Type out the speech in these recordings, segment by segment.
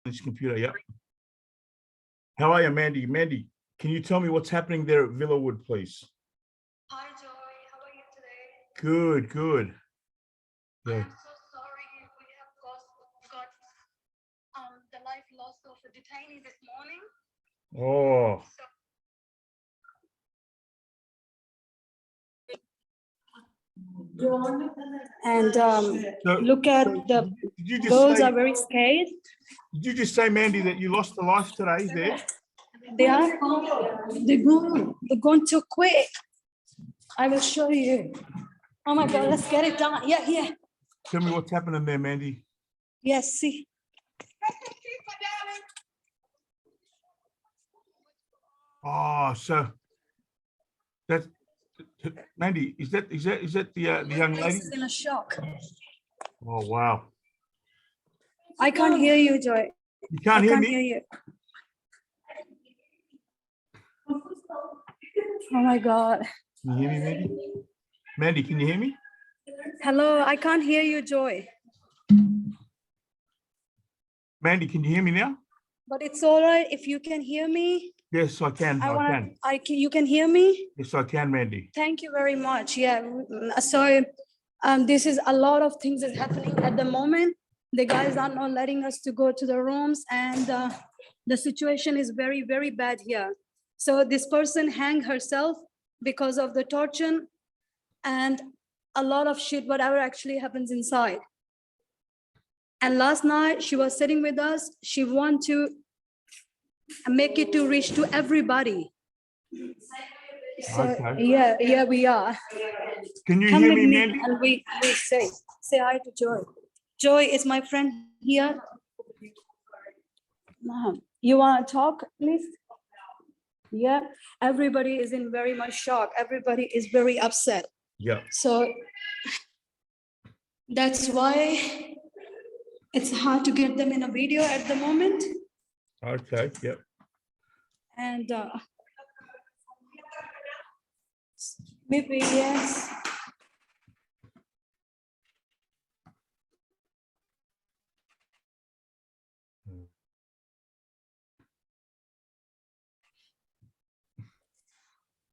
this computer. Yep. How are you, Mandy? Mandy, can you tell me what's happening there at Villawood, please? Hi, Joy. How are you today? Good, good. I Yeah. am so sorry. We have got the life lost of a detainee this morning. Oh, And so look at the did you just girls say, are very scared. did you just say, Mandy, that you lost a life today there? They're going too quick. I will show you. Oh my God, let's get it done. Yeah, yeah. Tell me what's happening there, Mandy. Yes, see. Oh, so that's Mandy. Is that the young lady? She's in a shock. Oh wow. I can't hear you, Joy. You can't I hear can't me? hear you. Oh my God. Can you hear me, Mandy? Mandy, can you hear me? Hello, I can't hear you, Joy. Mandy, can you hear me now? But it's all right if you can hear me. Yes, I can. You can hear me? Yes, I can, Mandy. Thank you very much. Yeah. So this is a lot of things is happening at the moment. The guys are not letting us to go to the rooms, and the situation is very, very bad here. So this person hanged herself because of the torture and a lot of shit, whatever actually happens inside. And last night she was sitting with us. She want to make it to reach to everybody. So Okay. yeah, we are. Can you Come hear with me, me Mandy? and we say hi to Joy. Joy is my friend here. You want to talk, please? Yeah, everybody is in very much shock. Everybody is very upset. Yeah. So that's why it's hard to get them in a video at the moment. Okay. Yep. And maybe yes.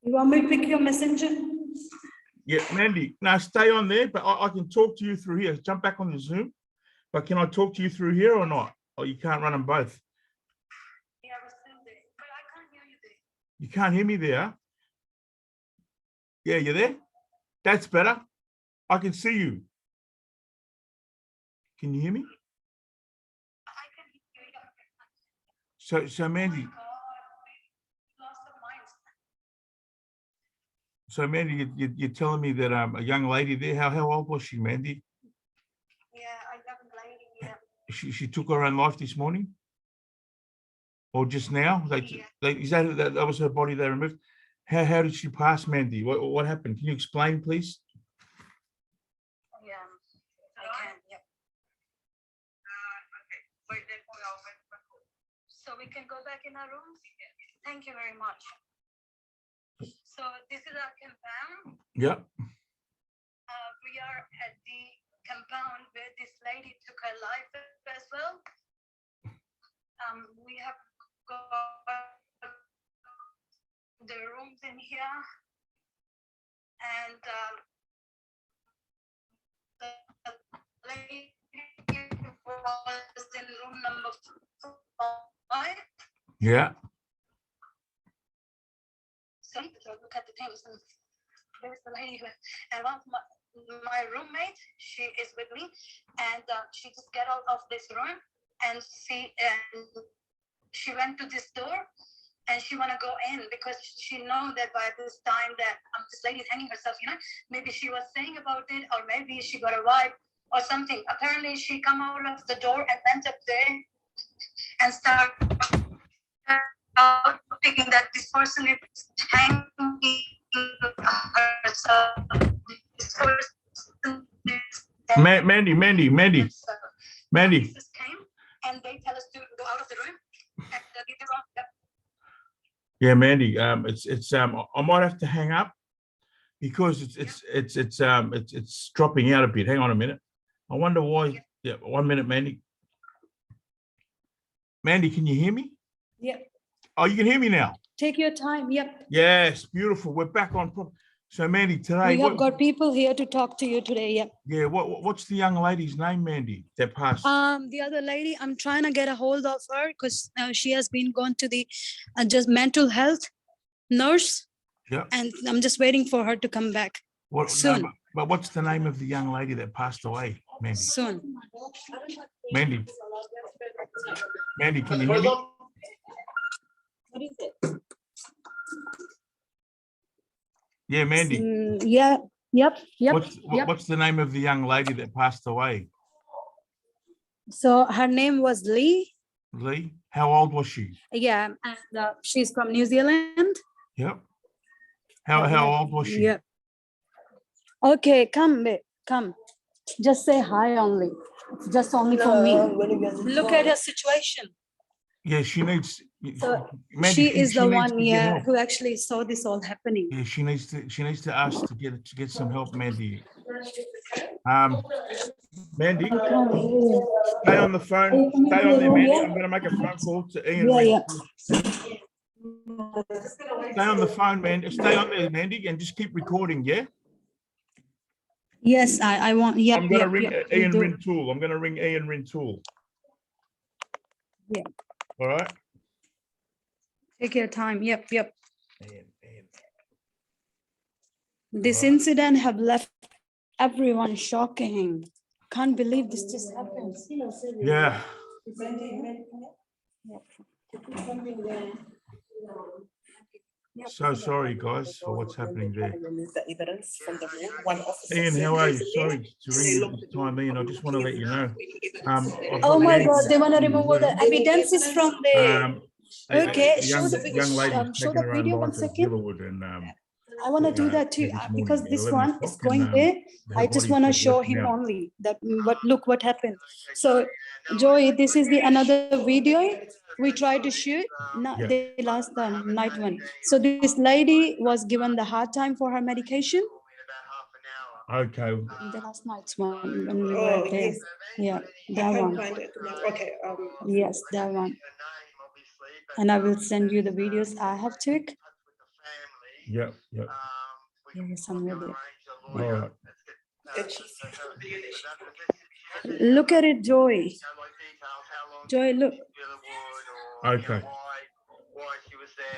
You want me to pick your messenger? Yeah, Mandy. Now stay on there, but I can talk to you through here. Jump back on the Zoom. But can I talk to you through here or not? Or you can't run them both? Yeah, we're still there, but I can't hear you there. You can't hear me there? Yeah, you there? That's better. I can see you. Can you hear me? I can hear you. So Mandy, God, we lost our minds. so Mandy, you're telling me that a young lady there, how old was she, Mandy? Yeah, I haven't lady here. She took her own life this morning? Or just now? Is that was her body they removed? How did she pass, Mandy? What happened? Can you explain, please? Yeah, I can. Yep. So we can go back in our rooms. Thank you very much. So this is our compound. Yep. We are at the compound where this lady took her life as well. We have got the rooms in here, and the lady was in room number 5. Yeah. So look at the things. And there's the lady and one of my roommate, she is with me, and she just got out of this room and she went to this door and she want to go in because she know that by this time that this lady is hanging herself, maybe she was saying about it, or maybe she got a vibe or something. Apparently she come out of the door and went up there and start thinking that this person is hanging herself. This person is Mandy. Jesus came and they tell us to go out of the room and leave the room. Yep. Yeah, Mandy. I might have to hang up because it's dropping out a bit. Hang on a minute. I wonder why. Yeah, 1 minute, Mandy. Mandy, can you hear me? Yep. Oh, you can hear me now. Take your time. Yep. Yes, beautiful. We're back on. So, Mandy, today, We have got people here to talk to you today. Yep. yeah, what's the young lady's name, Mandy, that passed? The other lady, I'm trying to get a hold of her because she has been gone to the just mental health nurse, Yeah. and I'm just waiting for her to come back What, soon. no, but what's the name of the young lady that passed away, Mandy? Soon. Mandy, Mandy, can you hear me? What is it? Yeah, Mandy. Yeah. Yep. What's the name of the young lady that passed away? So her name was Lee. Lee. How old was she? Yeah, and she's from New Zealand. Yep. How old was she? Yep. Okay, come, babe, come. Just say hi only. It's just only for me. Look at her situation. Yeah, she needs. So Mandy, she is the needs one, to get yeah, help. who actually saw this all happening. Yeah, she needs to ask to get some help, Mandy. Mandy, stay on the phone. Stay on there, Mandy. I'm going to make a phone call to Ian. Yeah. Stay on the phone, man. Stay on there, Mandy, and just keep recording, yeah? Yes, I want, yep, I'm going to ring we Ian do. Rintoul. I'm going to ring Ian Rintoul. Yeah. All right? Take your time, yep. Ian. This incident have left everyone shocking. Can't believe this just happened. Yeah. So sorry, guys, for what's happening there. Ian, how are you? Sorry to ring you this time, Ian. I just want to let you know. Oh my God, they want to remove all the evidences from the. Okay, show the young lady show taking the her own video life 1 at second. Villawood, and I want to do that too, this morning because at this 11 one is o'clock, going and, there. her I just body want to was show left him out. only that look what happened. So Joey, this is the another video we tried to shoot, not Yeah. the last night one. So this lady was given the hard time for her medication. Okay. The last night's one when we were there. Yeah, that one. Okay. Yes, that one. And I will send you the videos I have took. Yeah. Here is some video. All right. Look at it, Joy. Joy, look. Okay.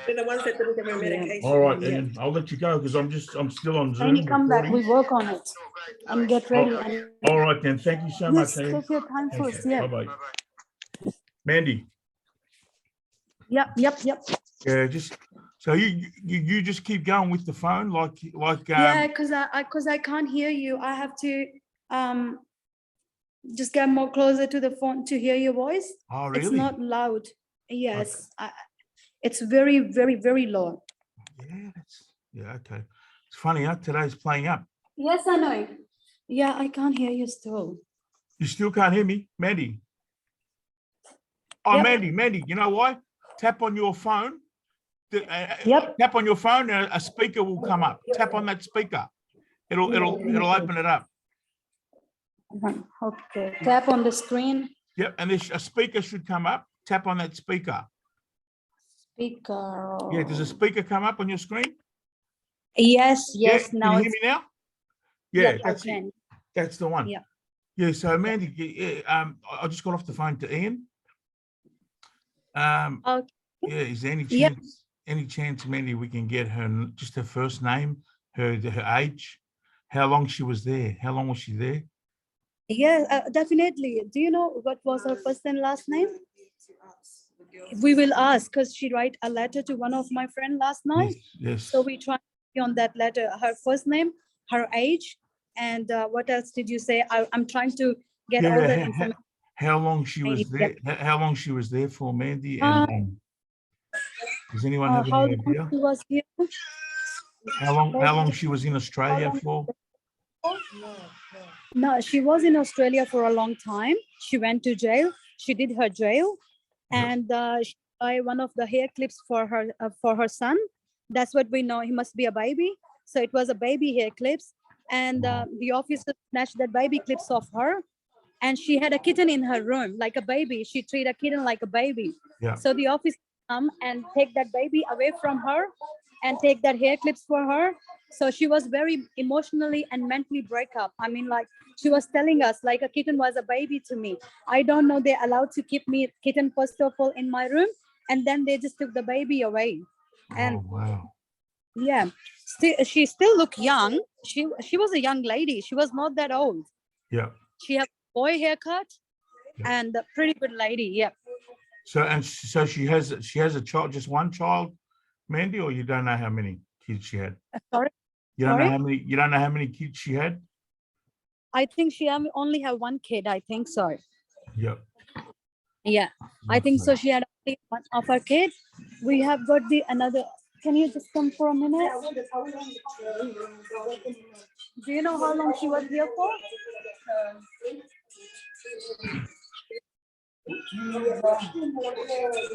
They're the ones that didn't give her medication. All right, Yeah. Ian. I'll let you go because I'm still on Zoom. When you come back, we recording. work on it and get ready. And All right, then. Thank you so yes, much, Ian. take your time Thank first. you. Yeah. Bye-bye. Mandy. Yep. Yeah, just so you just keep going with the phone like Yeah, because I can't hear you. I have to just get more closer to the phone to hear your voice. Oh, really? It's not loud. Yes, it's very, very, very low. Yeah, okay. It's funny, huh? Today's playing up. Yes, I know. Yeah, I can't hear you still. You still can't hear me, Mandy? Oh, Yep. Mandy, you know why? Tap on your phone. Yep. Tap on your phone and a speaker will come up. Tap on that speaker. It'll open it up. Okay, tap on the screen. Yep, and a speaker should come up. Tap on that speaker. Speaker. Yeah, does a speaker come up on your screen? Yes, Yeah, now can you it's hear me now? Yeah, yep, that's I it. can. That's the one. Yeah. Yeah, so Mandy, I just got off the phone to Ian. Okay. Yeah, is there Yep. any chance, Mandy, we can get just her first name, her age, how long she was there? How long was she there? Yeah, definitely. Do you know what was her first and last name? We will ask because she write a letter to one of my friend last night. Yes. So we try on that letter, her first name, her age, and what else did you say? I'm trying to get all the information. How long she was there? How long she was there for, Mandy? And does anyone have how any long idea? she was here? How long she was in Australia for? No, she was in Australia for a long time. She went to jail. She did her jail, and she buy one of the hair clips for her son. That's what we know. He must be a baby. So it was a baby hair clips, and the officer snatched that baby clips off her, and she had a kitten in her room, like a baby. She treated a kitten like a baby. Yeah. So the officer come and take that baby away from her and take that hair clips for her. So she was very emotionally and mentally break up. I mean, like she was telling us like a kitten was a baby to me. I don't know, they're allowed to keep me kitten first of all in my room, and then they just took the baby away. And Oh, wow. yeah, she still looked young. She was a young lady. She was not that old. Yeah. She had boy haircut Yeah. and a pretty good lady. Yeah. So she has a child, just one child, Mandy, or you don't know how many kids she had? Sorry. You don't know Sorry? how many. You don't know how many kids she had. I think she only have one kid. I think so. Yep. Yeah, I think so. Okay. She had only one of her kids. We have got the another. Can you just come for a minute? Do you know how long she was here for?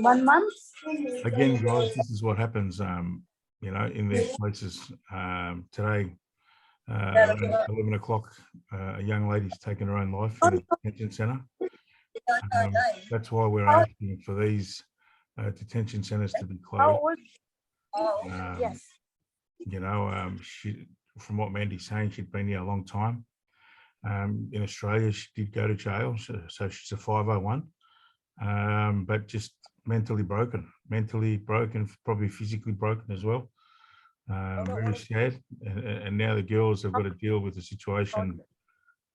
1 month. Again, guys, this is what happens. In their places today. Around 11 o'clock, a young lady's taken her own life in a detention centre. That's why we're asking for these detention centres to be How closed. old? Yes. She, from what Mandy's saying, she'd been here a long time. In Australia, she did go to jail, so she's a 501, but just mentally broken, probably physically broken as well. Very sad, and now the girls have got to deal with a situation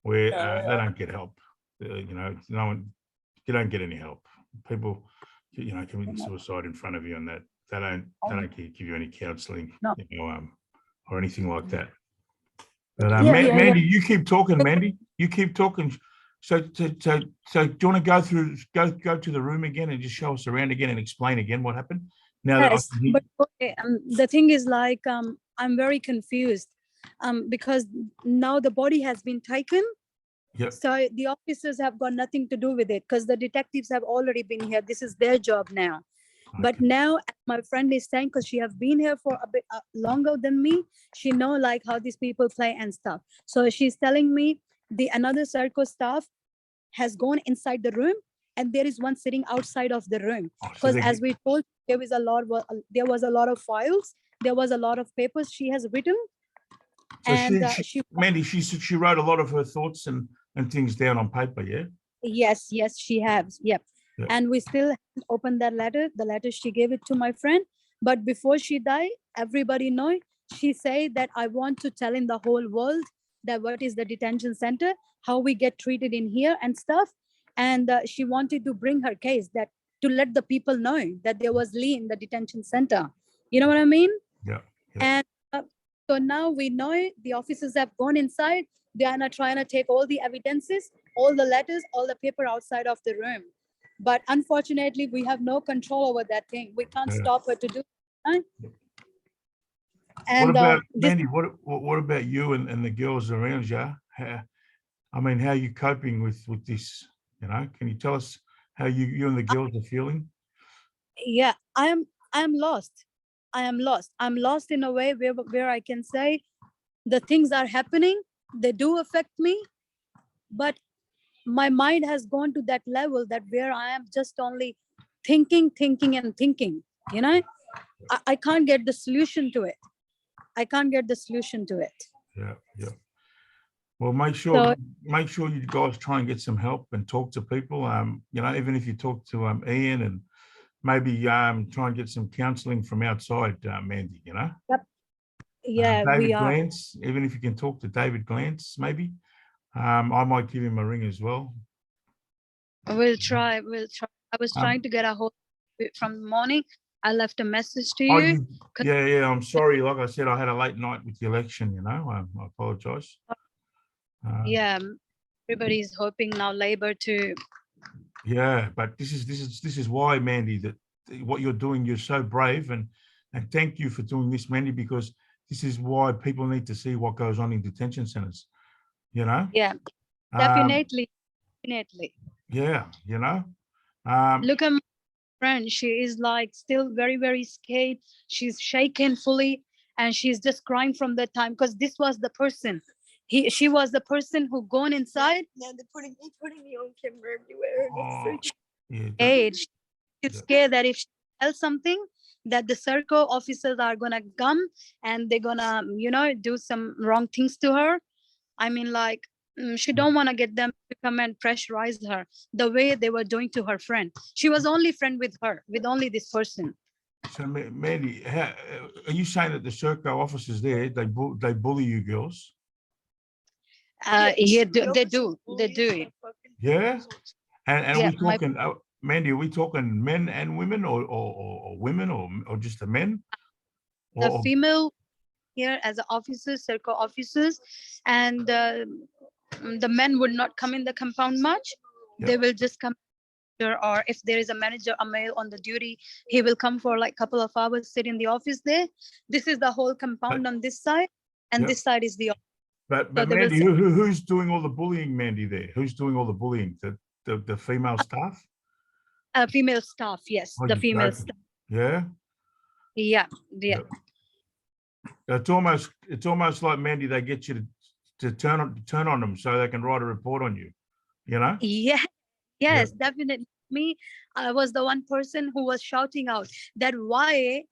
where they don't get help. No one, you don't get any help. People, committing suicide in front of you, and that they don't give you any counselling, No. or anything like that. But Yeah, Mandy, you keep talking, Mandy. You keep talking. So do you want to go to the room again and just show us around again and explain again what happened? Now that I Yes, can hear- but okay, the thing is like I'm very confused because now the body has been taken. Yep. So the officers have got nothing to do with it because the detectives have already been here. This is their job now. But Okay. now my friend is saying, because she has been here for a bit longer than me, she know like how these people play and stuff. So she's telling me another circle staff has gone inside the room, and there is one sitting outside of the room. Oh, so Because they- as we told, there was a lot of files, there was a lot of papers she has written. So And Mandy, she wrote a lot of her thoughts and things down on paper, yeah? yes, she has. Yep. Yeah. And we still haven't opened that letter. The letter, she gave it to my friend. But before she died, everybody know, she said that I want to tell in the whole world that what is the detention center, how we get treated in here and stuff. And she wanted to bring her case, that to let the people know that there was Lee in the detention center. You know what I mean? Yeah. And so now we know the officers have gone inside. They are not trying to take all the evidences, all the letters, all the paper outside of the room. But unfortunately, we have no control over that thing. We can't Yeah. stop her to do it. What And about this, Mandy? What about you and the girls around you? How are you coping with this? Can you tell us how you and the girls are feeling? yeah, I am lost. I'm lost in a way where I can say the things are happening. They do affect me, but my mind has gone to that level that where I am just only thinking. I can't get the solution to it. Yeah. Well, make So sure you guys try and get some help and talk to people. Even if you talk to Ian, and maybe try and get some counselling from outside, Mandy. yeah, David we are. Glantz, even if you can talk to David Glantz, maybe. I might give him a ring as well. We'll try. I was trying to get a hold of it from the morning. I left a message to you. Yeah. I'm sorry. Like I said, I had a late night with the election. I apologise. Yeah, everybody's hoping now Labor to. Yeah, but this is why, Mandy, that what you're doing, you're so brave, and thank you for doing this, Mandy, because this is why people need to see what goes on in detention centres. Yeah, Um, definitely. Yeah, Look at my friend. She is like still very, very scared. She's shaken fully, and she's just crying from that time because this was the person. She was the person who gone inside. Now they're putting me on camera everywhere. Oh, yeah, Age. She's Yeah. scared that if she tells something, that the circle officers are gonna come and they're gonna, do some wrong things to her. I mean, like, she don't want to get them to come and pressurize her the way they were doing to her friend. She was only friend with her, with only this person. So, Mandy, are you saying that the Serco officers there, they bully you girls? Yeah, they do. Yeah? And Yeah, we talking, Mandy, are we talking men and women or women or just the men? the Or, female here as officers, circle officers, and the men would not come in the compound much. They will just come here, or if there is a manager, a male on the duty, he will come for like a couple of hours, sit in the office there. This is the whole compound on this side, and Yeah. this side is the but So they will Mandy, who's doing all the bullying, Mandy, there? Who's doing all the bullying? The female staff? female staff. Yes, Oh, the you're female joking. staff. Yeah? Yeah, yeah. It's almost like, Mandy, they get you to turn on them so they can write a report on you, you know? Yeah, yes, definitely. Me, I was the one person who was shouting out that why,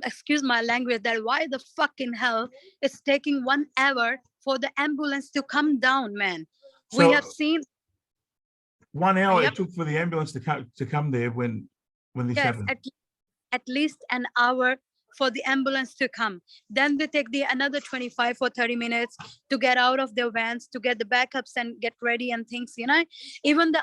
excuse my language, that why the fucking hell it's taking 1 hour for the ambulance to come down, man. We So have seen 1 hour Yep. it took for the ambulance to come there when this yes, happened. at least an hour for the ambulance to come. Then they take the another 25 or 30 minutes to get out of their vans, to get the backups and get ready and things, Even the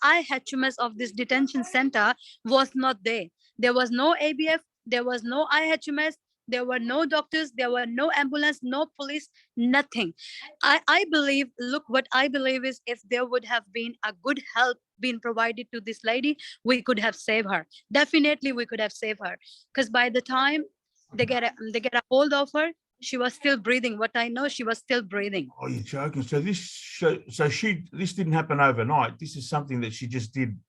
IHMS of this detention center was not there. There was no ABF, there was no IHMS, there were no doctors, there were no ambulance, no police, nothing. I believe, look, what I believe is if there would have been a good help being provided to this lady, we could have saved her. Definitely we could have saved her. Because by the time they get a hold of her, she was still breathing. What I know, she was still breathing. Oh, you're joking. So this didn't happen overnight. This is something that she just did,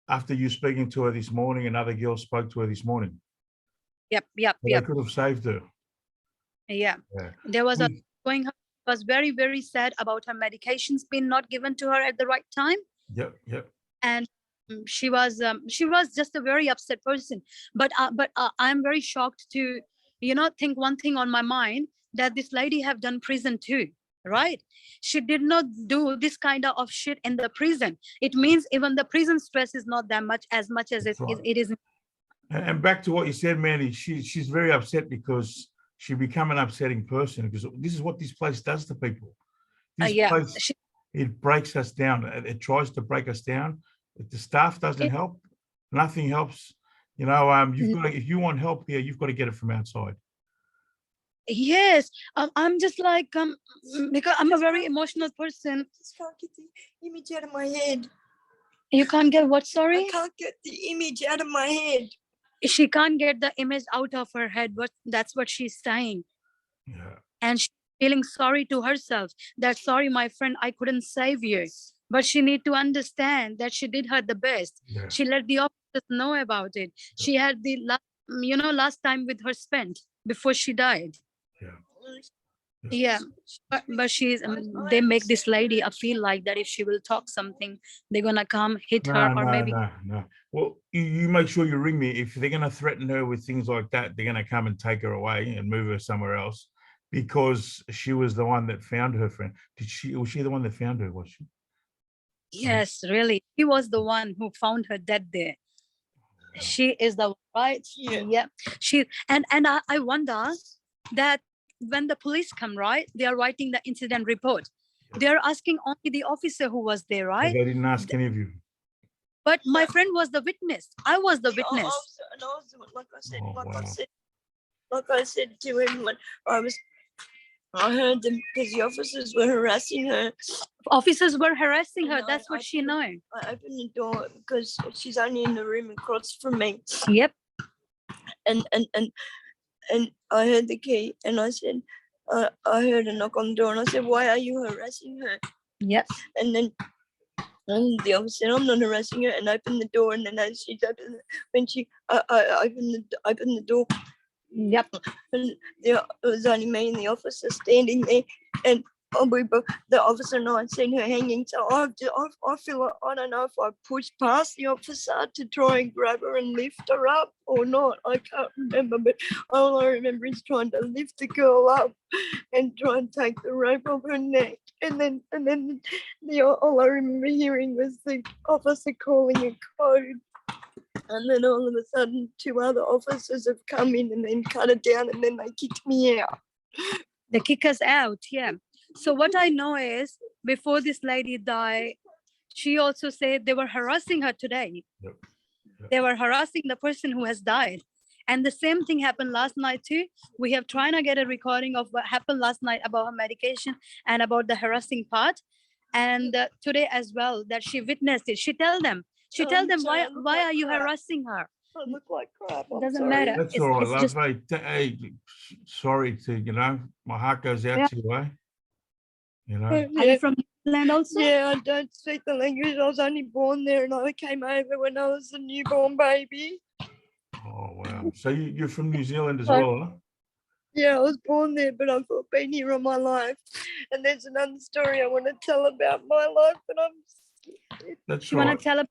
after you speaking to her this morning, another girl spoke to her this morning. Yep. They could have saved her. Yeah. Yeah. There was was very, very sad about her medications being not given to her at the right time. Yep. And she was just a very upset person. But I'm very shocked to, think one thing on my mind, that this lady have done prison too, right? She did not do this kind of shit in the prison. It means even the prison stress is not that much as That's right. it is. And back to what you said, Mandy, she's very upset because she become an upsetting person, because this is what this place does to people. This place, it breaks us down. It tries to break us down. If the staff doesn't help, nothing helps. You've got to, if you want help here, you've got to get it from outside. Yes, I'm just like because I'm a very emotional person. Just can't get the image out of my head. You can't get what? Sorry? I can't get the image out of my head. She can't get the image out of her head, but that's what she's saying. Yeah. And she's feeling sorry to herself, that sorry, my friend, I couldn't save you. But she need to understand that she did her the best. Yeah. She let the officers know about it. Yeah. She had the last time with her spent before she died. Yeah, but she's they make this lady feel like that if she will talk something, they're gonna come hit her, or maybe no. Well, you make sure you ring me. If they're gonna threaten her with things like that, they're gonna come and take her away and move her somewhere else, because she was the one that found her friend. Was she the one that found her? Was she? Yes, really. She was the one who found her dead there. She is the right. Yeah. She and I wonder that when the police come, right, they are writing the incident report. They are asking only the officer who was there, right? They didn't ask any of you. But my friend was the witness. I was the witness. Like I said to him when I heard them, because the officers were harassing her. Officers were harassing her. That's what she know. I opened the door because she's only in the room across from me. Yep. And I heard the key, and I said, I heard a knock on the door, and I said, "Why are you harassing her?" Yep. And then the officer said, "I'm not harassing her," and opened the door. And then as she's opened, when I opened the door, Yep. And it was only me and the officer standing there, and the officer and I seen her hanging. So I feel like, I don't know if I pushed past the officer to try and grab her and lift her up or not. I can't remember, but all I remember is trying to lift the girl up and try and take the rope off her neck. And then all I remember hearing was the officer calling a code. And then all of a sudden, 2 other officers have come in and then cut it down, and then they kicked me out. They kick us out, yeah. So what I know is, before this lady died, she also said they were harassing her today. Yep. They were harassing the person who has died. And the same thing happened last night too. We have tried to get a recording of what happened last night about her medication and about the harassing part. And today as well, that she witnessed it. She tell them, why are you harassing her? I look like crap. It doesn't matter. That's It's- all right, it's love. just- Hey, sorry to, my heart goes out Yeah. to you, eh? Are you from New Zealand also? Yeah, I don't speak the language. I was only born there, and I came over when I was a newborn baby. Oh, wow. So you're from New Zealand as Like- well, huh? Yeah, I was born there, but I've been here all my life. And there's another story I want to tell about my life, but I'm scared. That's You want right. to tell a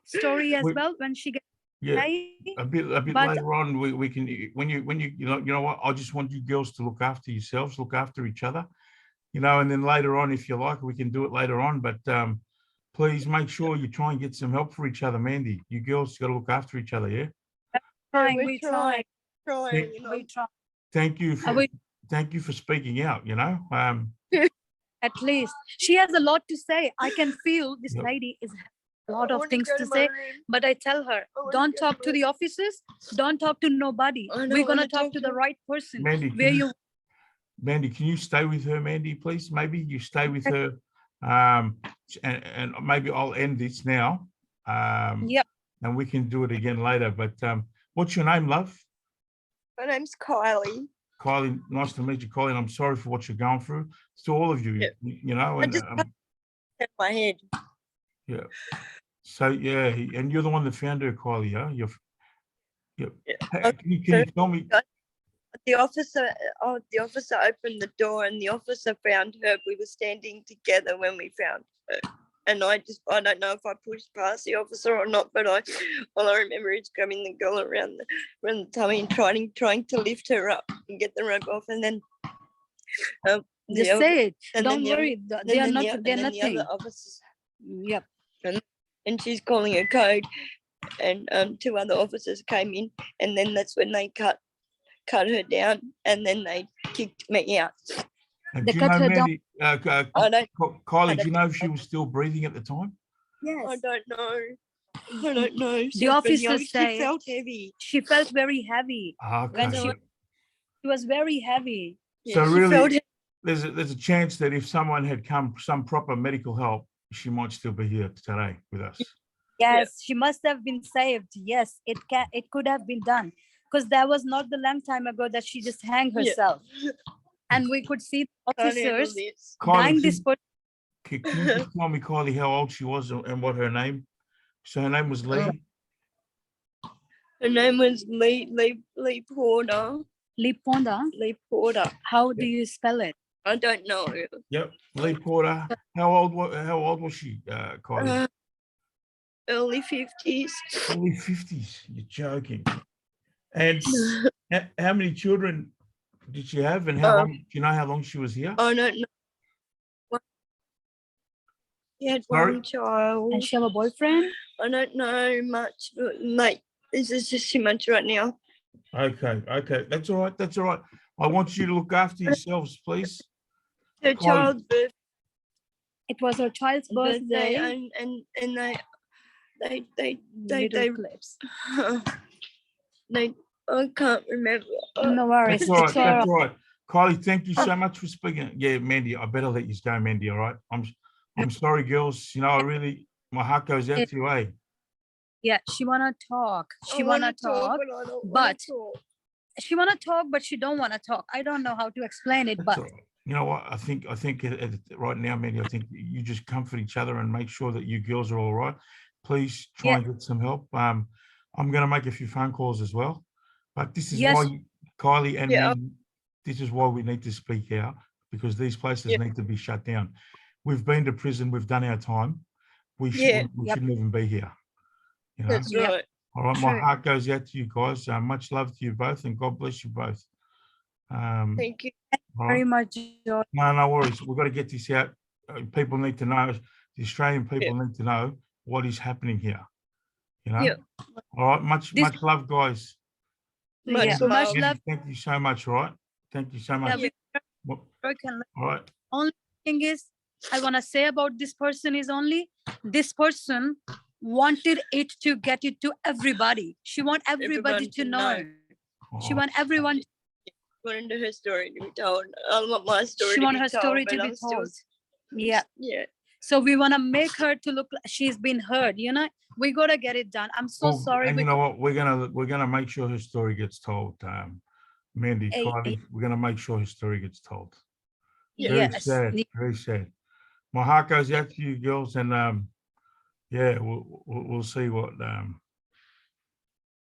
story as We- well when she gets Yeah. married? A bit But- later on, we can, when you know what, I just want you girls to look after yourselves, look after each other, and then later on, if you like, we can do it later on, but please make sure you try and get some help for each other, Mandy. You girls got to look after each other, yeah? Trying, we're we trying. trying, you know. we try. Thank you we- for speaking out, At least she has a lot to say. I can feel this Yep. lady is a lot I of wanna things go to my say, room. but I tell her, wanna don't go talk to to the officers, don't talk to nobody. I know, We're I gonna wanna talk talk to to the right person. Mandy, Where you Mandy, can you stay with her, Mandy, please? Maybe you stay with her, and maybe I'll end this now. Yep. And we can do it again later. But what's your name, love? My name's Kylie. Kylie, nice to meet you, Kylie. And I'm sorry for what you're going through. To all of you, Yeah. and just- In my head. yeah. So yeah, and you're the one that found her, Kylie. Yeah, yeah. Yeah. Can you tell me? The officer opened the door, and the officer found her. We were standing together when we found her. And I don't know if I pushed past the officer or not, but all I remember is grabbing the girl around the tummy and trying to lift her up and get the rope off. And then just say it. and then Don't the other- worry. They are not. They're the nothing. other officers, Yep. and she's calling a code, and 2 other officers came in, and then that's when they cut her down, and then they kicked me out. And They do you cut know, her down. Mandy, I don't Kylie, I do you don't- know if she was still breathing at the time? I Yes. don't know. I don't know. The officers She say- felt heavy. She felt very heavy. Okay. When she was very heavy. So she really- felt There's a chance that if someone had come some proper medical help, she might still be here today with us. Yes, she must have been saved. Yes, it could have been done, because that was not the long time ago that she just hanged Yeah. herself. And we could see the can't handle officers this. dying Kylie, this person. can you just tell me, Kylie, how old she was and what her name? So her name was Lee. Her name was Lee Porter. Liponda. Lee Porter. How do you spell it? I don't know. Yep, Lee Porter. How old was she, Kylie? Early 50s. Early 50s. You're joking. And how many children did she have, and how long? Do you know how long she was here? I don't know. She had Sorry? one child. And she have a boyfriend? I don't know much. Like, this is just too much right now. Okay, that's all right. That's all right. I want you to look after yourselves, please. Her Kylie. child's It was her child's birthday, birthday. and they Little clips. I can't remember. No worries. That's all right. It's all That's right. all right. Kylie, thank you so much for speaking. Yeah, Mandy, I better let you go, Mandy. All right. I'm sorry, girls. My heart goes out to you, eh? Yeah, she wanna talk. She I wanna talk. but I don't wanna but- talk. She wanna talk, but she don't wanna talk. I don't know how to explain it, That's but all right. You know what? I think right now, Mandy, I think you just comfort each other and make sure that you girls are all right. Please try Yeah. and get some help. I'm going to make a few phone calls as well, but this is Yes. Kylie and Yeah. me, this is why we need to speak out, because these places Yeah. need to be shut down. We've been to prison, we've done our time. We Yeah. shouldn't even be here. You know? That's Yep. right. All right, my True. heart goes out to you guys. Much love to you both, and God bless you both. Thank you. all Very right. much, Joy. No worries. We've got to get this out. People need to know. The Australian people need to know what is happening here. You know. Yeah. All right. Much This- love, guys. Yeah, Much much love. love. Thank you so much. All right. Thank you so Yeah, much. we Well, broken. all right. Only thing is, I want to say about this person is only this person wanted it to get it to everybody. She want everybody Everyone to to know. know. She want everyone. According to her story to be told. I want my story She to want be her told, story but to be I'm still- told. Yeah. Yeah. So we want to make her to look like she's been heard. You know, we gotta get it done. I'm so Well, sorry. and we you know what? We're gonna make sure her story gets told. Mandy, Hey, Kylie, we're gonna make sure her story gets told. Very Yes. sad. Very sad. My heart goes out to you girls, and yeah, we'll see what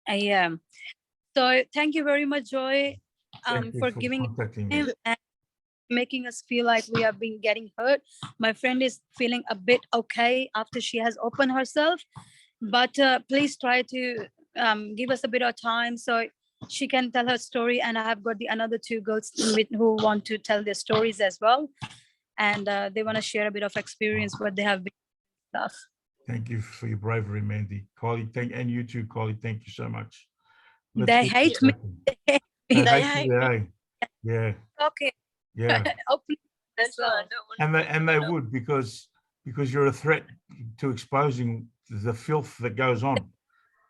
I am. So thank you very much, Joy, thank you for giving contacting me. him and making us feel like we have been getting hurt. My friend is feeling a bit okay after she has opened herself, but please try to give us a bit of time so she can tell her story. And I have got the another two girls who want to tell their stories as well, and they want to share a bit of experience what they have been stuff. Thank you for your bravery, Mandy. Kylie, and you too, Kylie. Thank you so much. Let's They get hate this me. happen. They They They hate you, hate eh? Yeah, Okay. yeah. Oh, please. That's why I don't want And they would, because you're a threat to exposing the filth that goes on.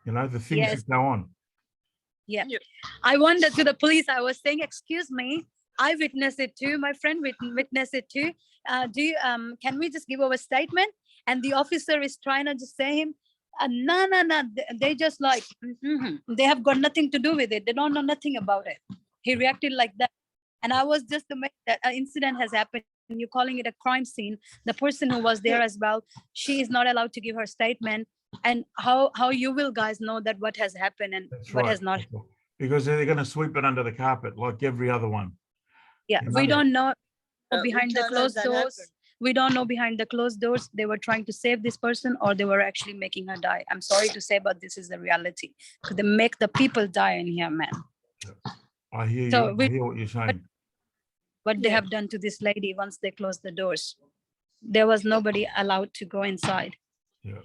You know, the things Yes. that go on. Yeah. Yeah. I wandered to the police. I was saying, excuse me, I witnessed it too. My friend witnessed it too. Can we just give our statement? And the officer is trying to just say him, no. They just like, they have got nothing to do with it. They don't know nothing about it. He reacted like that. And I was just amazed that an incident has happened. You're calling it a crime scene. The person who was there as well, she is not allowed to give her statement. And how you will guys know that what has happened and That's what right. has not. Because they're going to sweep it under the carpet like every other one. Yeah, You we know? don't know we behind the can't have closed that doors. happen. We don't know behind the closed doors they were trying to save this person or they were actually making her die. I'm sorry to say, but this is the reality. Because they make the people die in here, man. I hear So you. I hear what you're saying. What they Yeah. have done to this lady once they closed the doors. There was nobody allowed to go inside. Yeah.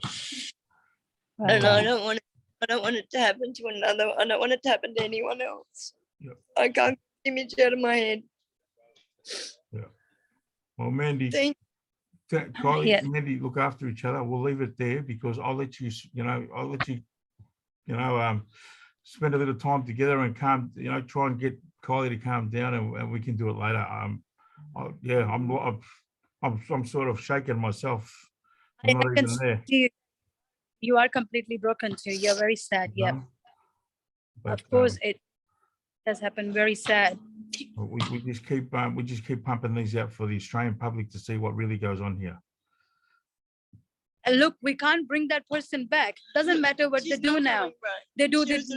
And But, I don't want it to happen to another. I don't want it to happen to anyone else. Yeah. I can't get the image out of my head. Well, Mandy, Thank Kylie, Yeah. Mandy, look after each other. We'll leave it there because I'll let you, spend a little time together and try and get Kylie to calm down, and we can do it later. I'm sort of shaking myself. I'm I not can even there. see you are completely broken too. You're very sad. you Yeah. know? But, Of course, it has happened very sad. we just keep pumping these out for the Australian public to see what really goes on here. And look, we can't bring that person back. Doesn't matter what She's they do not now. coming back. They do She this.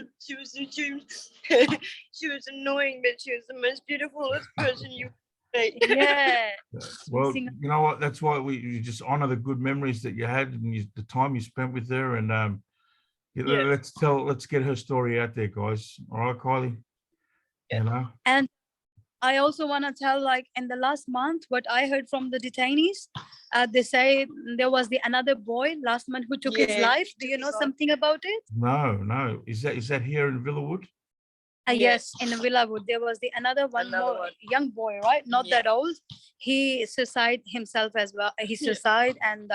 was annoying, but she was the most beautiful person you. Yeah. Yeah. Well, Missing- you know what? That's why you just honor the good memories that you had and the time you spent with her. And Yeah. let's get her story out there, guys. All right, Kylie. Yeah. You know. And I also want to tell, like, in the last month, what I heard from the detainees, they say there was another boy last month who took his Yeah, life. Do took you his know life. something about it? No. Is that here in Villawood? Yes, in Villawood, there was another Another more one. young boy, right? Not Yeah. that old. He suicide himself as well. He Yeah. suicide and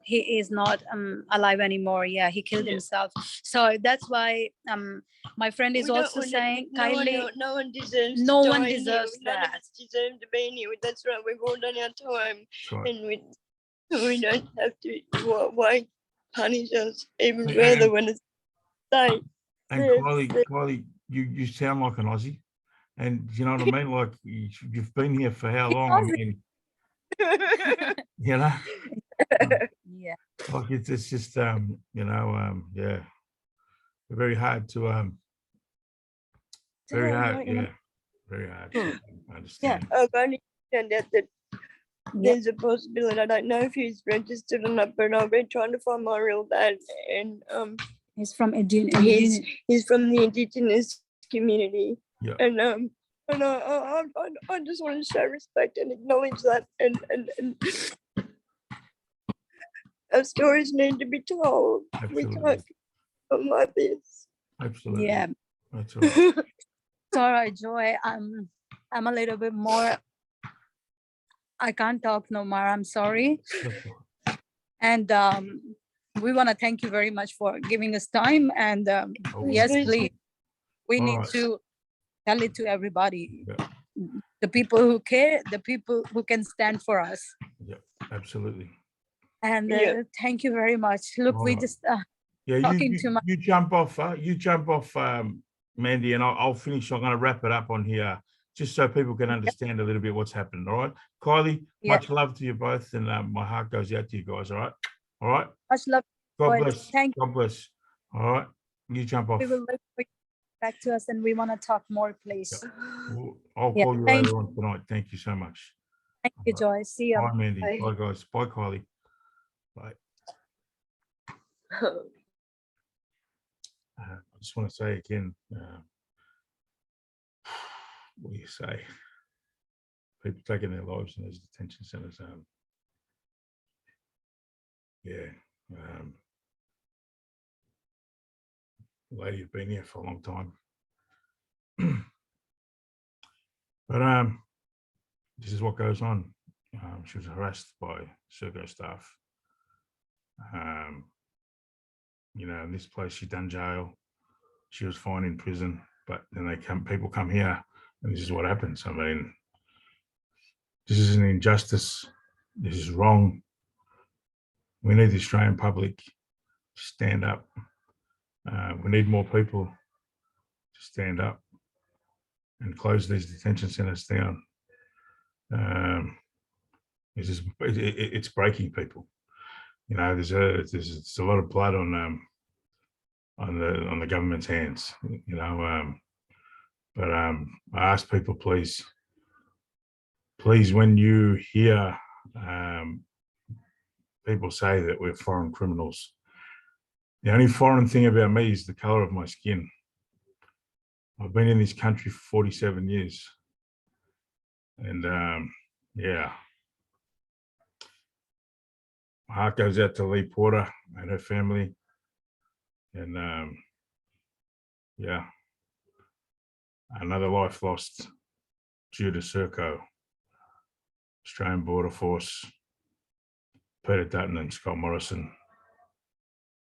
he is not alive anymore. Yeah, he killed Yeah. himself. So that's why my friend is We don't also want it- saying, no one, kindly, no one deserves. no to one die in here. deserves None of that. us deserve to be in here. That's right. We've all done our time, That's right. and we don't have to. Why punish us even And- further when it's safe? And Yes. Kylie, you sound like an Aussie. And you know what I mean? Like you've been here for how long? I mean, you know, Yeah. like it's just yeah, very hard to Very Oh, hard, my yeah. Very hard. I Yeah, understand. I've only found out that Yeah. there's a possibility. I don't know if he's registered or not, but I've been trying to find my real dad, and He's from he's from the Indigenous community, Yeah. and I just want to show respect and acknowledge that, and our stories need to be told. We Absolutely. can't come like this. Absolutely. Yeah. That's all right. It's all right, Joy. I'm a little bit more. I can't talk no more. I'm sorry. That's all right. And we want to thank you very much for giving us time. And yes, Please. please. We All need right. to tell it to everybody. Yeah. The people who care, the people who can stand for us. Absolutely. And Yeah. thank you very much. Look, All we right. just Yeah, talking too much. you jump off. You jump off, Mandy, and I'll finish. I'm going to wrap it up on here, just so people can understand a little bit what's happening. All right, Kylie. Yeah. Much love to you both, and my heart goes out to you guys. All right, all right. Much love. God Joy. bless. Thank you. God bless. All right, you jump off. We will look for you back to us, and we want to talk more, please. I'll Yeah, call you thank later on tonight. Thank you so much. Thank you, Joy. See you. Bye, Mandy. Bye. Bye, guys. Bye, Kylie. Bye. I just want to say again, what do you say? People taking their lives in these detention centres. The lady has been here for a long time. But this is what goes on. She was harassed by Serco staff. In this place, she done jail. She was fine in prison, but then people come here, and this is what happens. I mean, this is an injustice. This is wrong. We need the Australian public to stand up. We need more people to stand up and close these detention centres down. It's breaking people. There's a lot of blood on the government's hands. But I ask people, please, when you hear people say that we're foreign criminals, the only foreign thing about me is the colour of my skin. I've been in this country for 47 years. And my heart goes out to Lee Porter and her family. And another life lost due to Serco, Australian Border Force, Peter Dutton and Scott Morrison.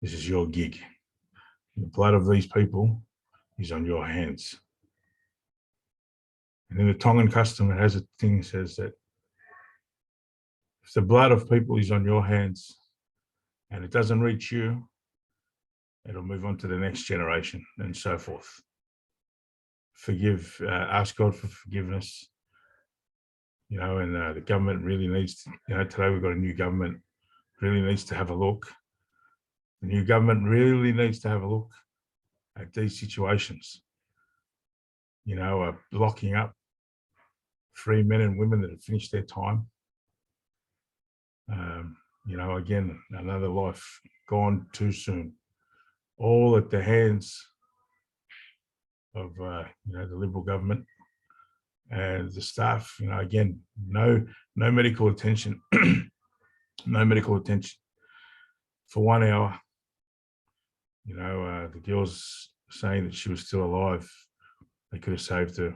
This is your gig. The blood of these people is on your hands. And in the Tongan custom, it has a thing that says that if the blood of people is on your hands and it doesn't reach you, it'll move on to the next generation and so forth. Ask God for forgiveness. And the government really needs to, today we've got a new government, really needs to have a look. The new government really needs to have a look at these situations. Locking up 3 men and women that have finished their time. Again, another life gone too soon. All at the hands of the Liberal government and the staff. Again, no medical attention, no medical attention for 1 hour. The girl's saying that she was still alive. They could have saved her,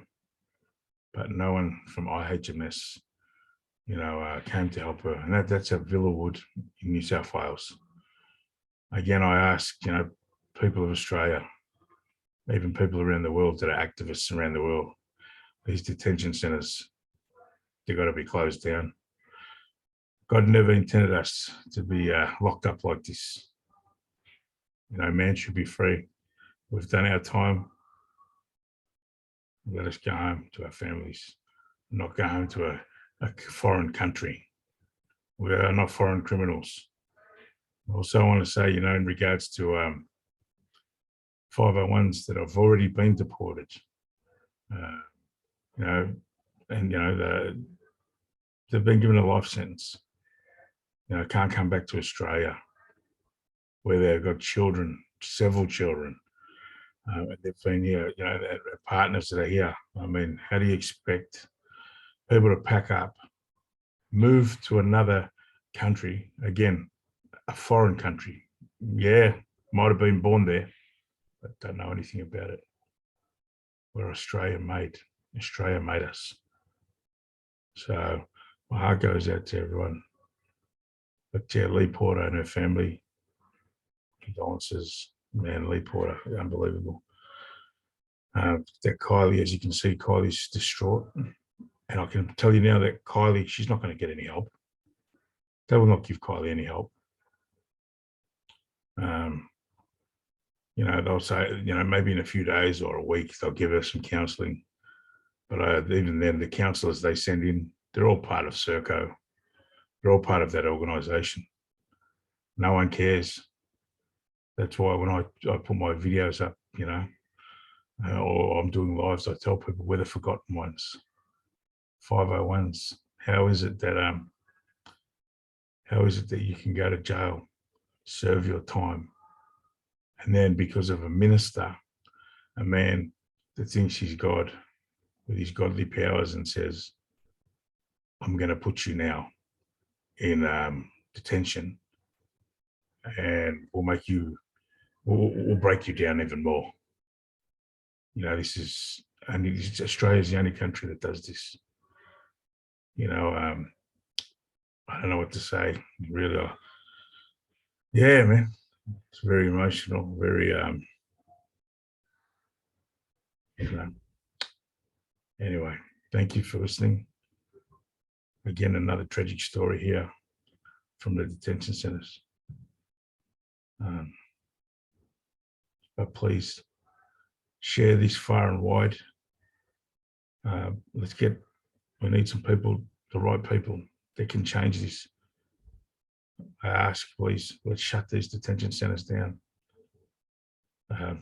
but no one from IHMS, came to help her. And that's at Villawood in New South Wales. Again, I ask, people of Australia, even people around the world that are activists around the world, these detention centres, they've got to be closed down. God never intended us to be locked up like this. Man should be free. We've done our time. Let us go home to our families, not go home to a foreign country. We are not foreign criminals. I also want to say, in regards to 501s that have already been deported, You know, and they've been given a life sentence. You know, can't come back to Australia, where they've got children, several children. They've been here, you know, their partners that are here. I mean, how do you expect people to pack up, move to another country, again, a foreign country? Yeah, might have been born there, but don't know anything about it. We're Australia made. Australia made us. So my heart goes out to everyone. But yeah, Lee Porter and her family, condolences. Man, Lee Porter, unbelievable. That Kylie, as you can see, Kylie's distraught. And I can tell you now that Kylie, she's not going to get any help. They will not give Kylie any help. You know, they'll say, you know, maybe in a few days or a week, they'll give her some counselling. But even then, the counsellors they send in, they're all part of Serco. They're all part of that organisation. No one cares. That's why when I put my videos up, you know, or I'm doing lives, I tell people we're the forgotten ones. 501s. How is it that you can go to jail, serve your time, and then because of a minister, a man that thinks he's God with his godly powers and says, I'm going to put you now in detention and we'll break you down even more. You know, Australia's the only country that does this. You know, I don't know what to say. Really, yeah, man, it's very emotional, very, you know. Anyway, thank you for listening. Again, another tragic story here from the detention centres. But please share this far and wide. We need some people, the right people that can change this. I ask, please, let's shut these detention centres down.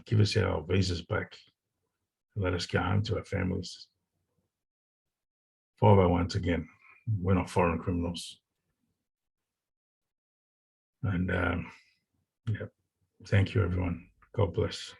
Give us our visas back and let us go home to our families. 501s again, we're not foreign criminals. And yeah, thank you, everyone. God bless.